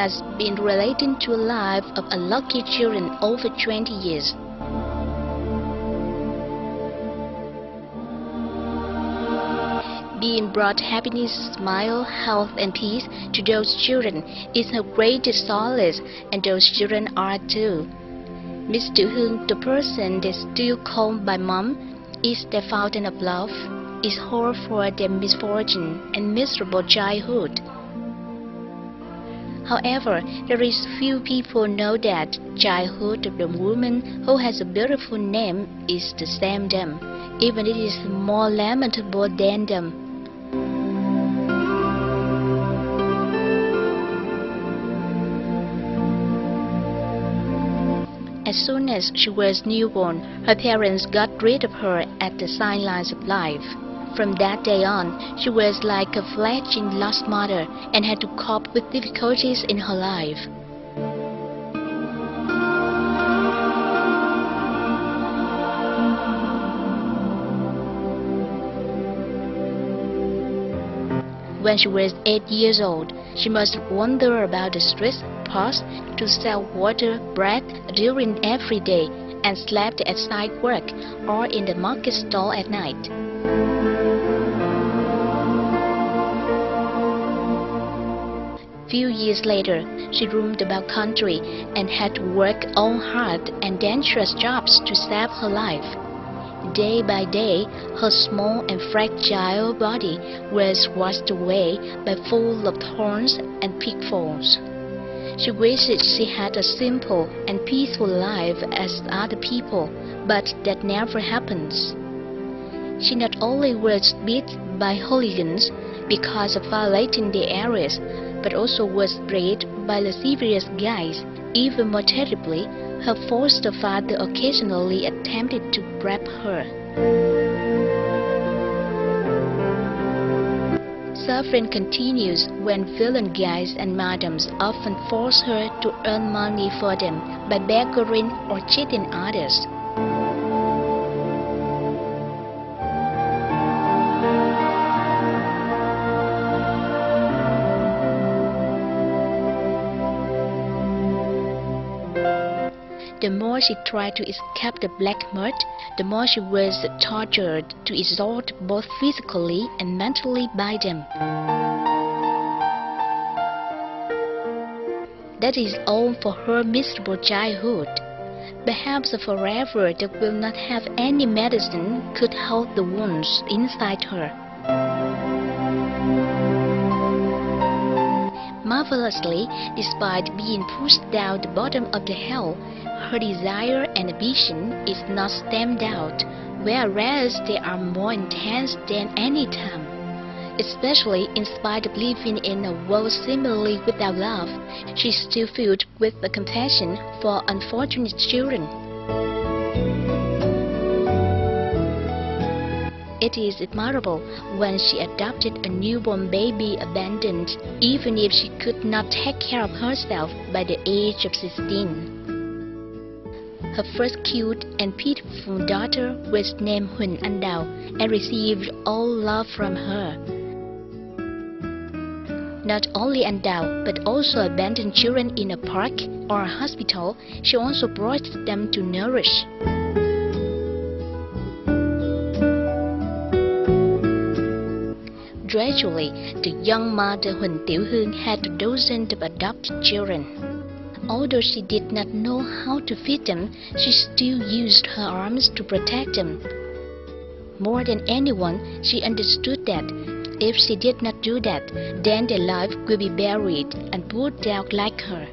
has been relating to a life of unlucky children over 20 years. Being brought happiness, smile, health and peace to those children is her greatest solace, and those children are too. Miss Tiểu Hương, the person they still call by Mom, is their fountain of love, is whole for their misfortune and miserable childhood. However, there is few people know that childhood of the woman who has a beautiful name is the same them, even it is more lamentable than them. As soon as she was newborn, her parents got rid of her at the sidelines of life. From that day on, she was like a fledgling lost mother and had to cope with difficulties in her life. When she was 8 years old, she must wander about the streets, parks, to sell water, bread during every day, and slept at side work or in the market stall at night. Few years later, she roamed about country and had to work all hard and dangerous jobs to save her life. Day by day, her small and fragile body was washed away by full of thorns and pitfalls. She wished she had a simple and peaceful life as other people, but that never happens. She not only was beat by hooligans because of violating the areas, but also was raped by lascivious guys. Even more terribly, her foster father occasionally attempted to rape her. Suffering continues when villain guys and madams often force her to earn money for them by beggaring or cheating others. The more she tried to escape the black mud, the more she was tortured to exhaust both physically and mentally by them. That is all for her miserable childhood. Perhaps forever there will not have any medicine could heal the wounds inside her. Marvelously, despite being pushed down the bottom of the hell, her desire and ambition is not stamped out, whereas they are more intense than any time. Especially in spite of living in a world seemingly without love, she is still filled with a compassion for unfortunate children. It is admirable when she adopted a newborn baby abandoned, even if she could not take care of herself by the age of 16. Her first cute and pitiful daughter was named Huỳnh and received all love from her. Not only endowed, but also abandoned children in a park or a hospital, she also brought them to nourish. Gradually, the young mother Huỳnh Tiểu Hương had a dozen of adopted children. Although she did not know how to feed them, she still used her arms to protect them. More than anyone, she understood that if she did not do that, then their life would be buried and put down like her.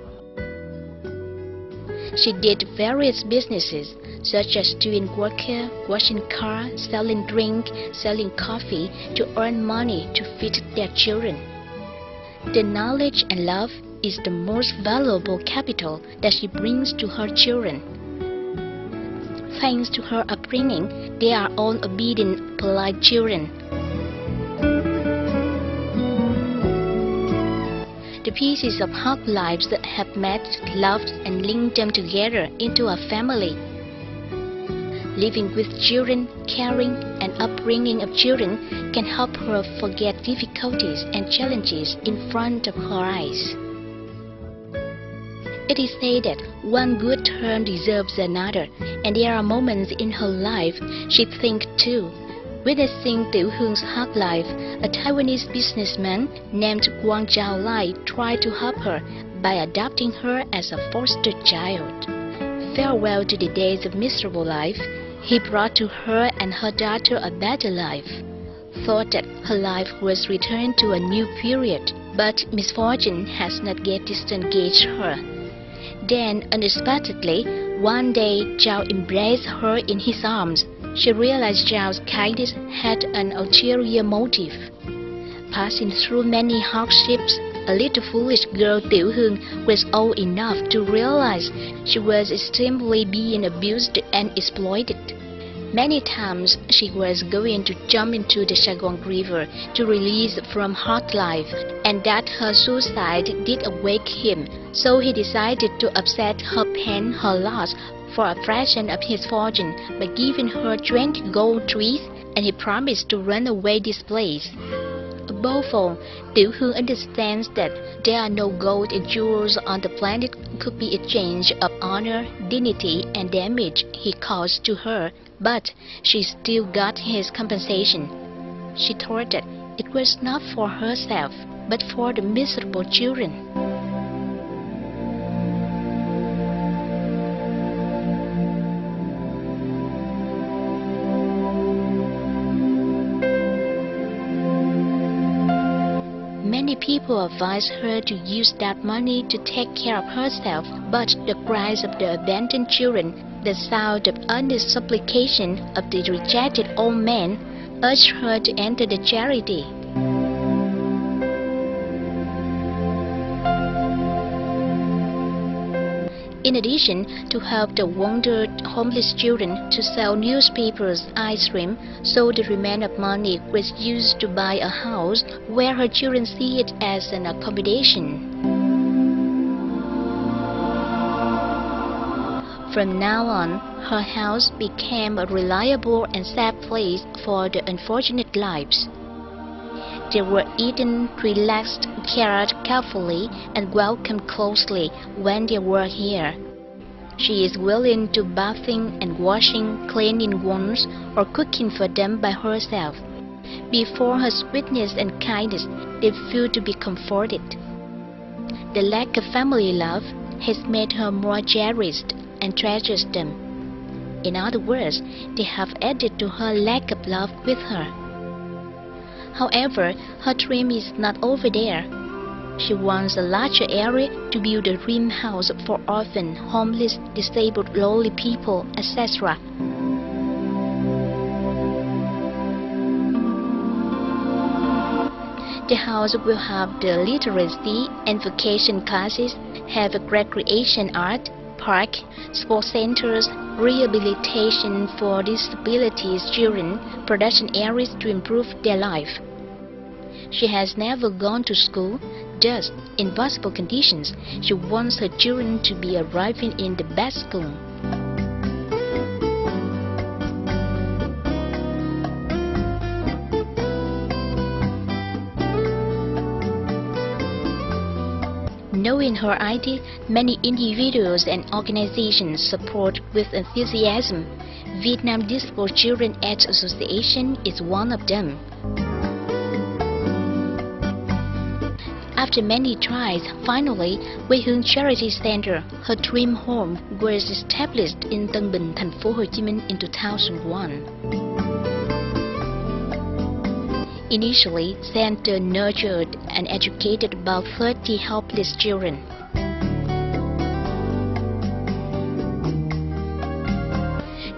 She did various businesses, such as doing worker, washing cars, selling drink, selling coffee, to earn money to feed their children. The knowledge and love is the most valuable capital that she brings to her children. Thanks to her upbringing, they are all obedient, polite children. The pieces of hard lives that have met, loved, and linked them together into a family. Living with children, caring, and upbringing of children can help her forget difficulties and challenges in front of her eyes. It is said that one good turn deserves another, and there are moments in her life she thinks too. Witnessing Tiểu Hương hard life, a Taiwanese businessman named Quang Chao Lai tried to help her by adopting her as a foster child. Farewell to the days of miserable life, he brought to her and her daughter a better life. Thought that her life was returned to a new period, but misfortune has not yet disengaged her. Then, unexpectedly, one day Chao embraced her in his arms. She realized Chao's kindness had an ulterior motive. Passing through many hardships, a little foolish girl Tiểu Hương was old enough to realize she was extremely being abused and exploited. Many times she was going to jump into the Saigon River to release from hard life, and that her suicide did awake him, so he decided to offset her pain, her loss, for a fraction of his fortune by giving her 20 gold trees, and he promised to run away this place. Above all, Tiểu Hương understands that there are no gold and jewels on the planet could be exchanged of honor, dignity, and damage he caused to her, but she still got his compensation. She thought that it was not for herself, but for the miserable children. Many people advised her to use that money to take care of herself, but the cries of the abandoned children, the sound of earnest supplication of the rejected old man, urged her to enter the charity. In addition, to help the wounded homeless children to sell newspapers, ice cream, so the remainder of money was used to buy a house where her children see it as an accommodation. From now on, her house became a reliable and safe place for the unfortunate lives. They were eaten, relaxed, cared carefully, and welcomed closely when they were here. She is willing to bathing and washing, cleaning wounds, or cooking for them by herself. Before her sweetness and kindness, they feel to be comforted. The lack of family love has made her more cherished and treasures them. In other words, they have added to her lack of love with her. However, her dream is not over there. She wants a larger area to build a dream house for orphans, homeless, disabled, lonely people, etc. The house will have the literacy and vocation classes, have a recreation art, park, sports centers, rehabilitation for disabilities children, production areas to improve their life. She has never gone to school, thus, in possible conditions, she wants her children to be arriving in the best school. Knowing her idea, many individuals and organizations support with enthusiasm. Vietnam Disabled Children Aid Association is one of them. After many tries, finally, Quê Hương Charity Center, her dream home, was established in Bình, Thành phố Hồ Chí Minh in 2001. Initially, Center nurtured and educated about 30 helpless children.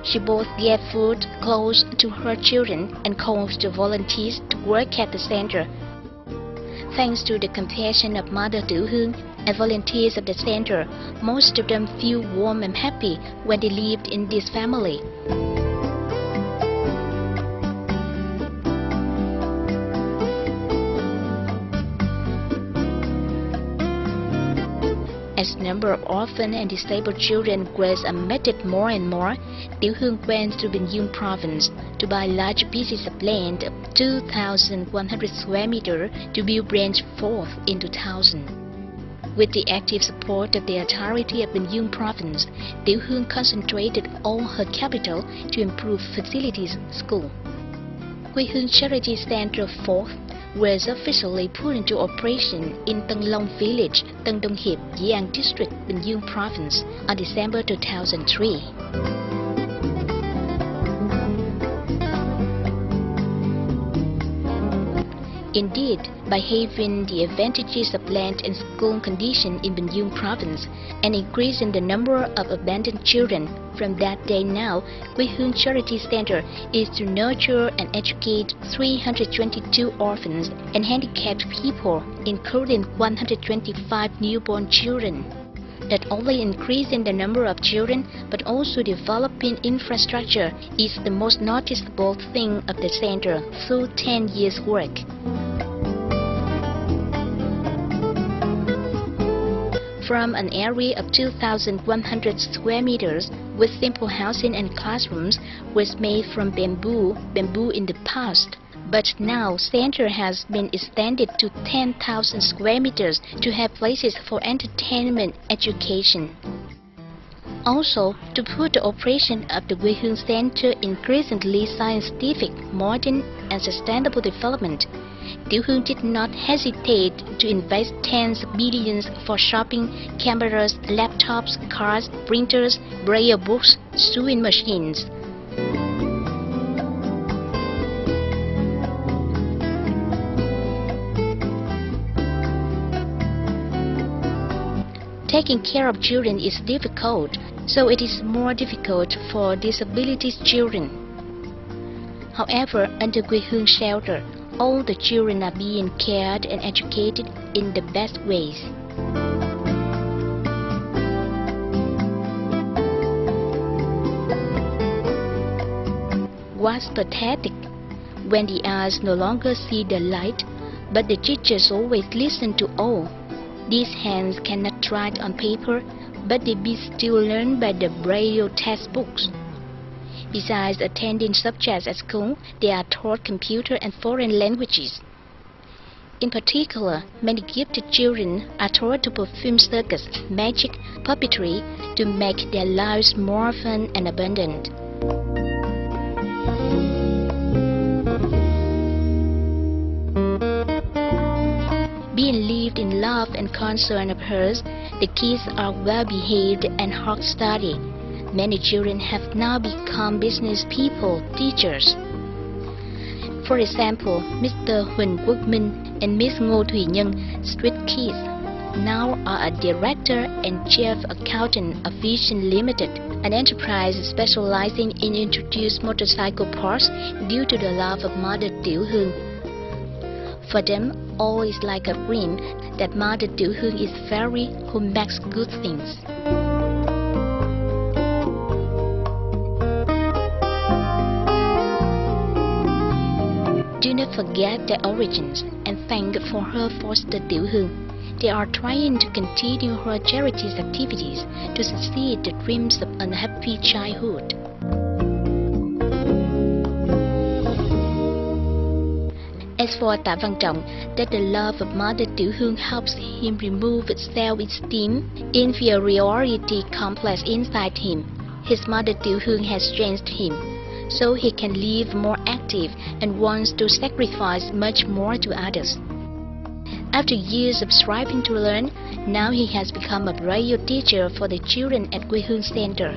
She both gave food, clothes to her children and coached volunteers to work at the center. Thanks to the compassion of Mother Tiểu Hương and volunteers of the center, most of them feel warm and happy when they lived in this family. As the number of orphan and disabled children was admitted more and more, Tiểu Hương went to Bình province to buy large pieces of land of 2,100 square meters to build branch 4th in 2000. With the active support of the authority of Bình province, Tiểu concentrated all her capital to improve facilities school. Quê Hương Charity Center 4th was officially put into operation in Tân Long village, Tân Đông Hiệp, Giang district, Bình province on December 2003. Indeed, by having the advantages of land and school condition in Bình province and increasing the number of abandoned children, from that day now, Quê Hương Charity Center is to nurture and educate 322 orphans and handicapped people, including 125 newborn children. Not only increasing the number of children, but also developing infrastructure is the most noticeable thing of the center through 10 years' work. From an area of 2,100 square meters with simple housing and classrooms was made from bamboo in the past. But now, center has been extended to 10,000 square meters to have places for entertainment, education. Also, to put the operation of the Quê Hương Center increasingly scientific, modern, and sustainable development, Tiểu did not hesitate to invest tens of billions for shopping, cameras, laptops, cars, printers, braille books, sewing machines. Taking care of children is difficult, so it is more difficult for disability children. However, under Quê Hương shelter, all the children are being cared and educated in the best ways. What's pathetic? When the eyes no longer see the light, but the teachers always listen to all. These hands cannot write on paper, but they be still learn by the braille textbooks. Besides attending subjects at school, they are taught computer and foreign languages. In particular, many gifted children are taught to perform circus, magic, puppetry to make their lives more fun and abundant. Being lived in love and concern of hers, the kids are well behaved and hard study. Many children have now become business people, teachers. For example, Mr. Huỳnh and Miss Ngô Thùy Nhân, street kids, now are a director and chief accountant of Vision Limited, an enterprise specializing in introduced motorcycle parts due to the love of Mother Tiểu. For them, all is like a dream that Mother Tiểu is fairy who makes good things. Do not forget their origins and thank for her foster Tiểu. They are trying to continue her charities activities to succeed the dreams of unhappy childhood. As for Tạ Văn Trọng, that the love of Mother Tiểu helps him remove self-esteem, inferiority complex inside him. His Mother Tiểu has strengthened him, so he can live more active and wants to sacrifice much more to others. After years of striving to learn, now he has become a braille teacher for the children at Quê Hương Center.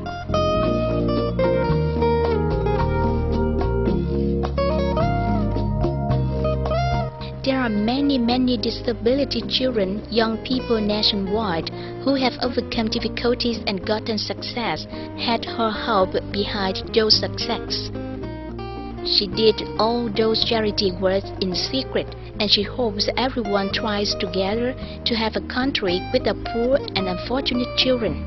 There are many disability children, young people nationwide, who have overcome difficulties and gotten success, had her help behind those success. She did all those charity work in secret, and she hopes everyone tries together to have a country with the poor and unfortunate children.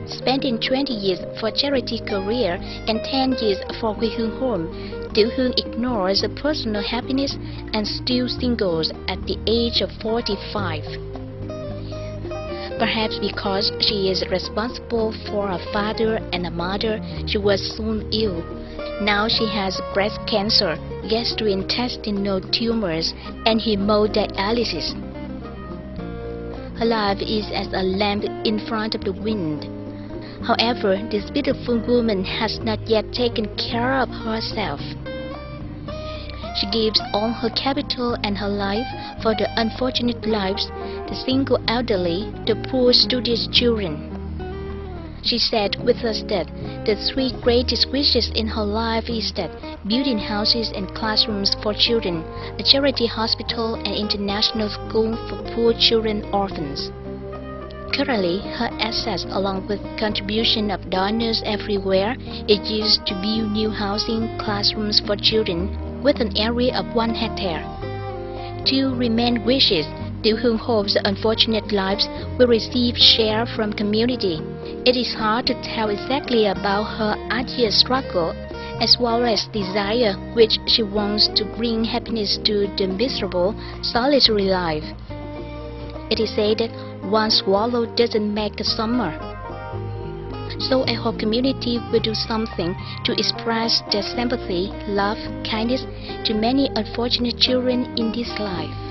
Spending 20 years for charity career and 10 years for Quê Hương home, Tiểu ignores personal happiness and still singles at the age of 45. Perhaps because she is responsible for a father and a mother, she was soon ill. Now she has breast cancer, gastrointestinal tumors, and hemodialysis. Her life is as a lamp in front of the wind. However, this beautiful woman has not yet taken care of herself. She gives all her capital and her life for the unfortunate lives, the single elderly, the poor studious children. She said with us that the three greatest wishes in her life is that building houses and classrooms for children, a charity hospital and international school for poor children orphans. Currently, her assets, along with contribution of donors everywhere, is used to build new housing classrooms for children with an area of 1 hectare. Two remaining wishes, Tiểu Hương hopes the unfortunate lives will receive share from community. It is hard to tell exactly about her arduous struggle, as well as desire which she wants to bring happiness to the miserable, solitary life. It is said that one swallow doesn't make a summer. So I hope community will do something to express their sympathy, love, kindness to many unfortunate children in this life.